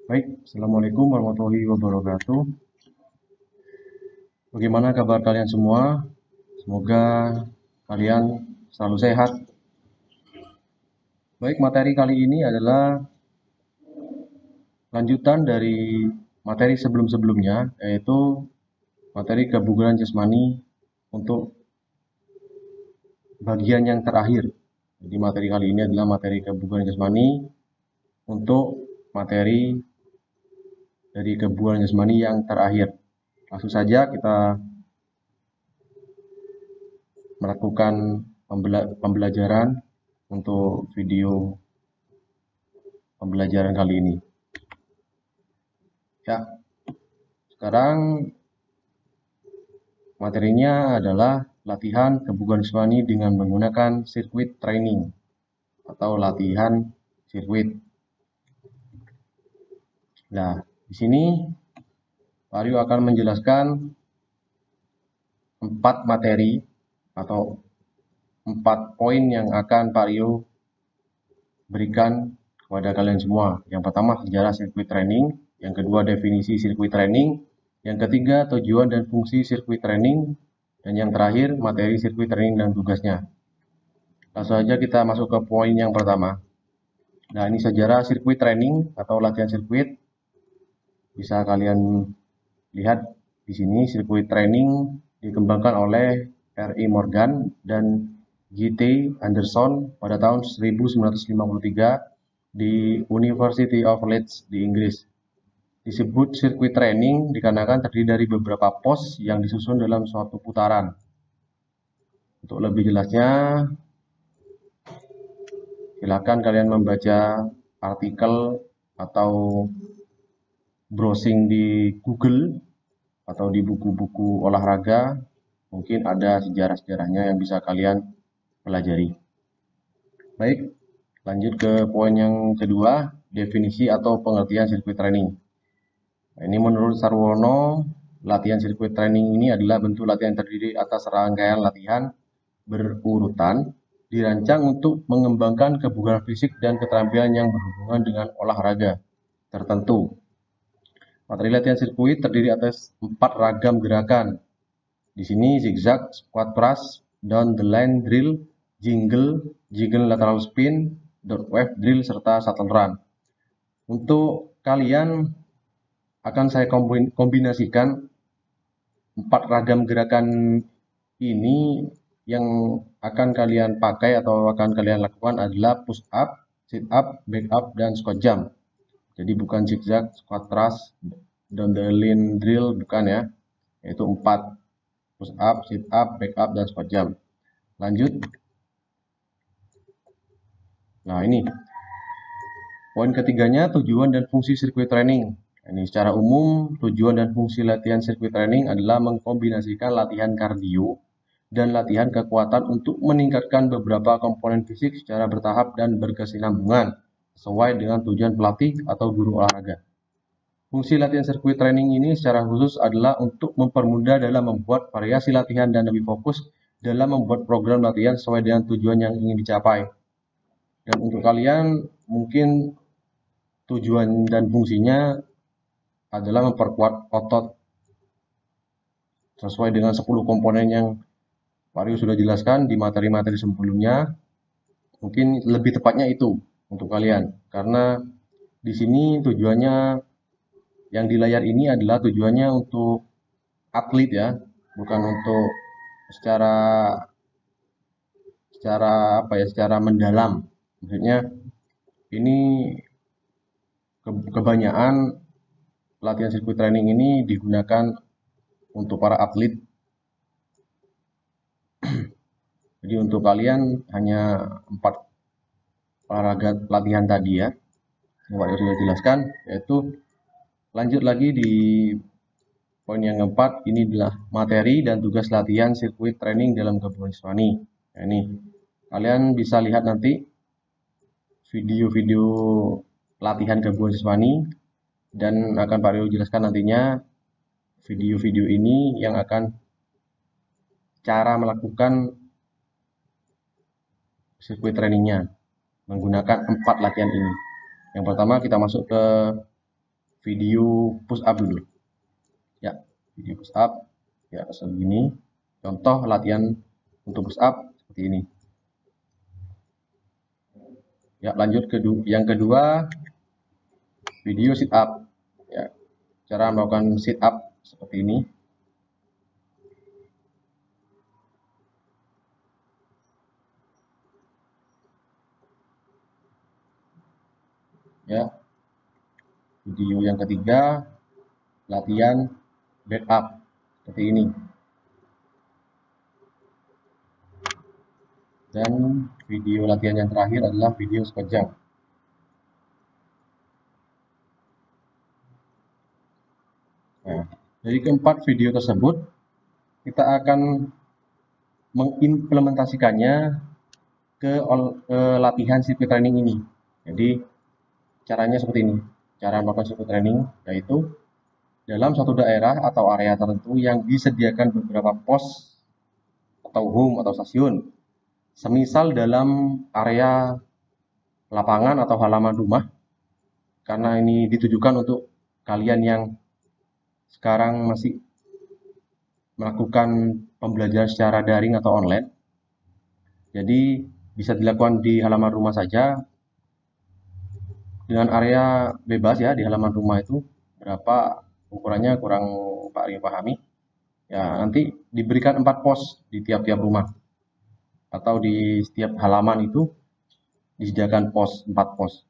Baik, Assalamualaikum warahmatullahi wabarakatuh. Bagaimana kabar kalian semua? Semoga kalian selalu sehat. Baik, materi kali ini adalah lanjutan dari materi sebelum-sebelumnya, yaitu materi kebugaran jasmani untuk bagian yang terakhir. Jadi materi kali ini adalah materi kebugaran jasmani untuk materi dari kebugaran jasmani yang terakhir. Langsung saja kita melakukan pembelajaran untuk video pembelajaran kali ini. Ya, sekarang materinya adalah latihan kebugaran jasmani dengan menggunakan sirkuit training atau latihan sirkuit. Nah, di sini Pak Aryo akan menjelaskan 4 materi atau 4 poin yang akan Pak Aryo berikan kepada kalian semua. Yang pertama sejarah sirkuit training, yang kedua definisi sirkuit training, yang ketiga tujuan dan fungsi sirkuit training, dan yang terakhir materi sirkuit training dan tugasnya. Langsung saja kita masuk ke poin yang pertama. Nah, ini sejarah sirkuit training atau latihan sirkuit. Bisa kalian lihat di sini sirkuit training dikembangkan oleh R.E. Morgan dan J.T. Anderson pada tahun 1953 di University of Leeds di Inggris. Disebut sirkuit training dikarenakan terdiri dari beberapa pos yang disusun dalam suatu putaran. Untuk lebih jelasnya, silakan kalian membaca artikel atau browsing di Google atau di buku-buku olahraga. Mungkin ada sejarah-sejarahnya yang bisa kalian pelajari. Baik, lanjut ke poin yang kedua, definisi atau pengertian sirkuit training. Nah, ini menurut Sarwono, latihan sirkuit training ini adalah bentuk latihan terdiri atas rangkaian latihan berurutan, dirancang untuk mengembangkan kebugaran fisik dan keterampilan yang berhubungan dengan olahraga tertentu. Materi latihan sirkuit terdiri atas 4 ragam gerakan. Di sini zigzag, squat thrust, down the line drill, jingle lateral spin, dot wave drill, serta shuttle run. Untuk kalian akan saya kombinasikan 4 ragam gerakan ini yang akan kalian pakai atau akan kalian lakukan adalah push up, sit up, back up, dan squat jump. Jadi bukan zigzag, squat thrust, down the line drill, bukan ya. Yaitu 4. Push up, sit up, back up, dan squat jump. Lanjut. Nah, ini poin ketiganya, tujuan dan fungsi sirkuit training. Ini secara umum, tujuan dan fungsi latihan sirkuit training adalah mengkombinasikan latihan kardio dan latihan kekuatan untuk meningkatkan beberapa komponen fisik secara bertahap dan berkesinambungan sesuai dengan tujuan pelatih atau guru olahraga. Fungsi latihan sirkuit training ini secara khusus adalah untuk mempermudah dalam membuat variasi latihan dan lebih fokus dalam membuat program latihan sesuai dengan tujuan yang ingin dicapai. Dan untuk kalian, mungkin tujuan dan fungsinya adalah memperkuat otot sesuai dengan 10 komponen yang Pak Rio sudah jelaskan di materi-materi sebelumnya. Mungkin lebih tepatnya itu untuk kalian, karena di sini tujuannya yang di layar ini adalah tujuannya untuk atlet ya, bukan untuk secara mendalam. Maksudnya ini kebanyakan latihan sirkuit training ini digunakan untuk para atlet. Jadi untuk kalian hanya 4 olahraga latihan tadi ya, yang Pak sudah jelaskan, yaitu lanjut lagi di poin yang keempat, ini adalah materi dan tugas latihan sirkuit training dalam kebugaran jasmani. Nah, ini kalian bisa lihat nanti video-video latihan kebugaran jasmani dan akan Pak Rio jelaskan nantinya video-video ini yang akan cara melakukan sirkuit trainingnya menggunakan 4 latihan ini. Yang pertama kita masuk ke video push up dulu. Ya, video push up. Ya, segini. Contoh latihan untuk push up seperti ini. Ya, lanjut ke yang kedua, video sit up. Ya, cara melakukan sit up seperti ini. Ya, video yang ketiga, latihan back up seperti ini. Dan video latihan yang terakhir adalah video squat jump. Nah, dari keempat video tersebut, kita akan mengimplementasikannya ke latihan circuit training ini. Jadi, caranya seperti ini. Cara melakukan circuit training yaitu dalam satu daerah atau area tertentu yang disediakan beberapa pos atau home atau stasiun. Semisal dalam area lapangan atau halaman rumah, karena ini ditujukan untuk kalian yang sekarang masih melakukan pembelajaran secara daring atau online. Jadi bisa dilakukan di halaman rumah saja dengan area bebas ya. Di halaman rumah itu berapa ukurannya kurang Pak Ari pahami. Ya, nanti diberikan 4 pos di tiap-tiap rumah atau di setiap halaman itu disediakan 4 pos.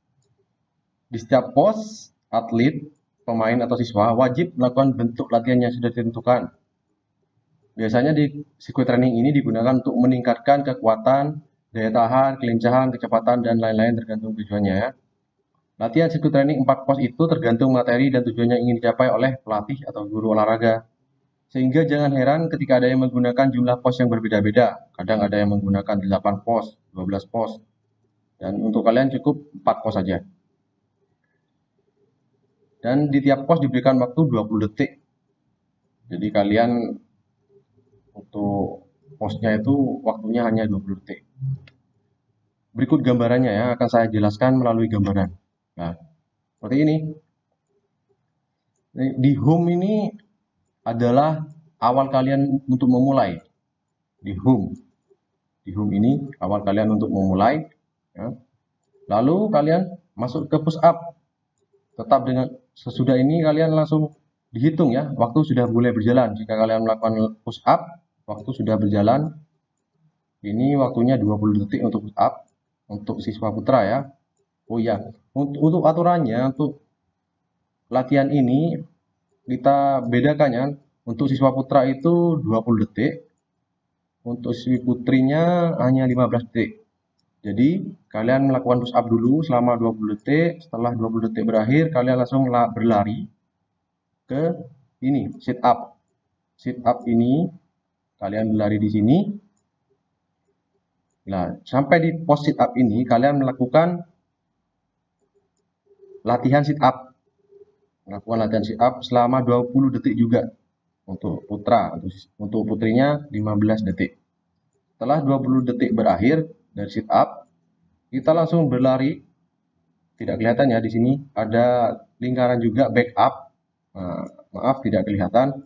Di setiap pos, atlet, pemain atau siswa wajib melakukan bentuk latihan yang sudah ditentukan. Biasanya di circuit training ini digunakan untuk meningkatkan kekuatan, daya tahan, kelincahan, kecepatan, dan lain-lain tergantung tujuannya ya. Latihan circuit training 4 pos itu tergantung materi dan tujuannya ingin dicapai oleh pelatih atau guru olahraga. Sehingga jangan heran ketika ada yang menggunakan jumlah pos yang berbeda-beda. Kadang ada yang menggunakan 8 pos, 12 pos. Dan untuk kalian cukup 4 pos saja. Dan di tiap pos diberikan waktu 20 detik. Jadi kalian untuk posnya itu waktunya hanya 20 detik. Berikut gambarannya ya, akan saya jelaskan melalui gambaran. Nah, seperti ini. Di home ini adalah awal kalian untuk memulai. Di home ini awal kalian untuk memulai. Ya. Lalu kalian masuk ke push up. Tetap dengan sesudah ini kalian langsung dihitung ya, waktu sudah mulai berjalan. Jika kalian melakukan push up, waktu sudah berjalan. Ini waktunya 20 detik untuk push up untuk siswa putra ya. Oh ya, untuk aturannya untuk latihan ini kita bedakan ya. Untuk siswa putra itu 20 detik. Untuk siswi putrinya hanya 15 detik. Jadi kalian melakukan push up dulu selama 20 detik. Setelah 20 detik berakhir, kalian langsung berlari ke ini, sit up. Sit up ini kalian berlari di sini. Nah, sampai di pos sit up ini kalian melakukan latihan sit up. Melakukan latihan sit up selama 20 detik juga. Untuk putra, untuk putrinya 15 detik. Setelah 20 detik berakhir dari sit up, kita langsung berlari. Tidak kelihatan ya di sini ada lingkaran juga back up. Nah, maaf tidak kelihatan.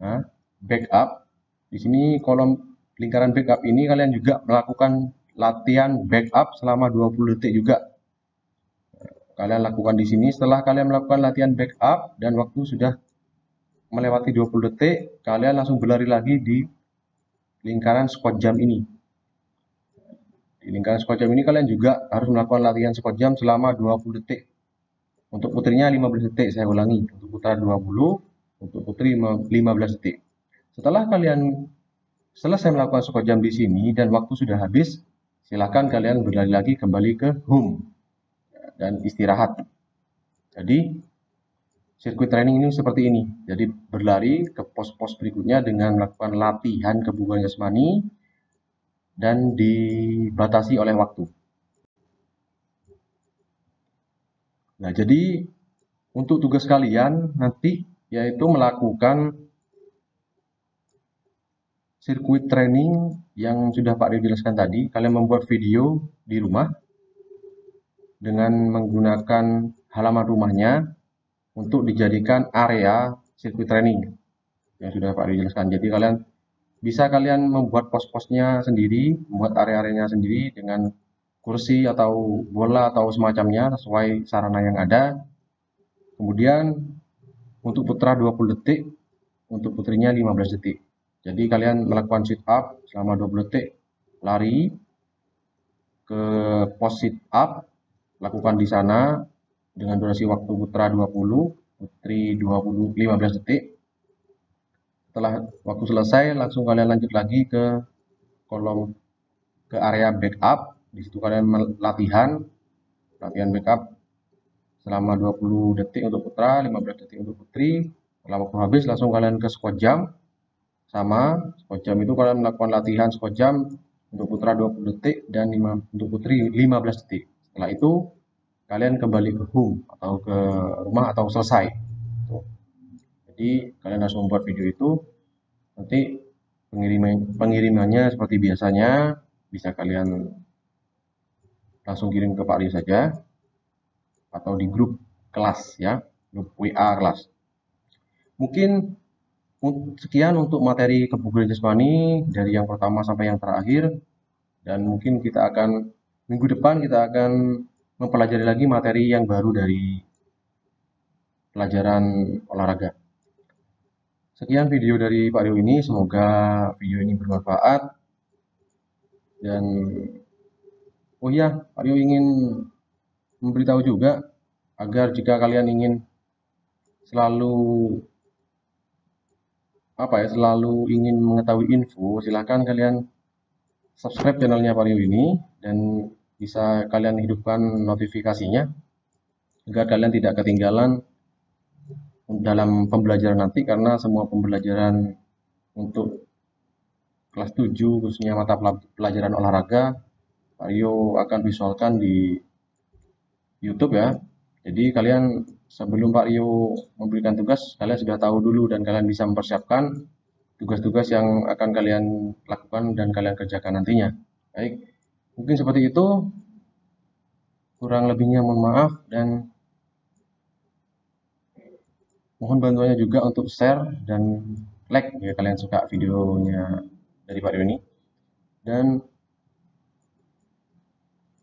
Nah, back up. Di sini kolom lingkaran back up ini kalian juga melakukan latihan back up selama 20 detik juga. Kalian lakukan di sini. Setelah kalian melakukan latihan back up dan waktu sudah melewati 20 detik, kalian langsung berlari lagi di lingkaran squat jump ini. Di lingkaran squat jump ini kalian juga harus melakukan latihan squat jump selama 20 detik. Untuk putrinya 15 detik, saya ulangi. Untuk putra 20, untuk putri 15 detik. Setelah kalian selesai melakukan squat jump di sini dan waktu sudah habis, silakan kalian berlari lagi kembali ke home dan istirahat. Jadi sirkuit training ini seperti ini. Jadi berlari ke pos-pos berikutnya dengan melakukan latihan kebugaran jasmani dan dibatasi oleh waktu. Nah, jadi untuk tugas kalian nanti yaitu melakukan sirkuit training yang sudah Pak Rio jelaskan tadi. Kalian membuat video di rumah dengan menggunakan halaman rumahnya. untuk dijadikan area sirkuit training yang sudah Pak Rio jelaskan. Jadi kalian membuat pos-posnya sendiri, membuat area-areanya sendiri dengan kursi atau bola atau semacamnya sesuai sarana yang ada. Kemudian untuk putra 20 detik, untuk putrinya 15 detik. Jadi kalian melakukan sit up selama 20 detik, lari ke pos sit up, lakukan di sana dengan durasi waktu putra 20, putri 15 detik. Setelah waktu selesai, langsung kalian lanjut lagi ke area backup. Di situ kalian latihan backup selama 20 detik untuk putra, 15 detik untuk putri. Setelah waktu habis, langsung kalian ke squat jump. Sama, squat jump itu kalian melakukan latihan squat jump untuk putra 20 detik dan untuk putri 15 detik. Setelah itu, kalian kembali ke home atau ke rumah atau selesai. Jadi kalian harus membuat video itu. Nanti pengirimannya seperti biasanya bisa kalian langsung kirim ke Pak Rio saja atau di grup kelas ya, grup WA kelas. Mungkin sekian untuk materi kebugaran jasmani dari yang pertama sampai yang terakhir, dan mungkin minggu depan kita akan mempelajari lagi materi yang baru dari pelajaran olahraga. Sekian video dari Pak Rio ini, semoga video ini bermanfaat. Dan oh iya, Pak Rio ingin memberitahu juga agar jika kalian ingin selalu ingin mengetahui info, silahkan kalian subscribe channelnya Pak Rio ini dan bisa kalian hidupkan notifikasinya agar kalian tidak ketinggalan dalam pembelajaran nanti, karena semua pembelajaran untuk kelas 7 khususnya mata pelajaran olahraga Pak Rio akan visualkan di YouTube ya. Jadi kalian sebelum Pak Rio memberikan tugas, kalian sudah tahu dulu dan kalian bisa mempersiapkan tugas-tugas yang akan kalian lakukan dan kalian kerjakan nantinya. Baik, mungkin seperti itu. Kurang lebihnya mohon maaf, dan mohon bantuannya juga untuk share dan like jika kalian suka videonya dari Pak Rio ini. Dan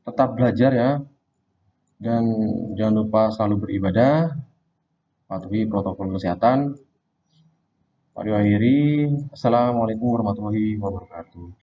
tetap belajar ya, dan jangan lupa selalu beribadah, patuhi protokol kesehatan. Pak Rio akhiri, Assalamualaikum warahmatullahi wabarakatuh.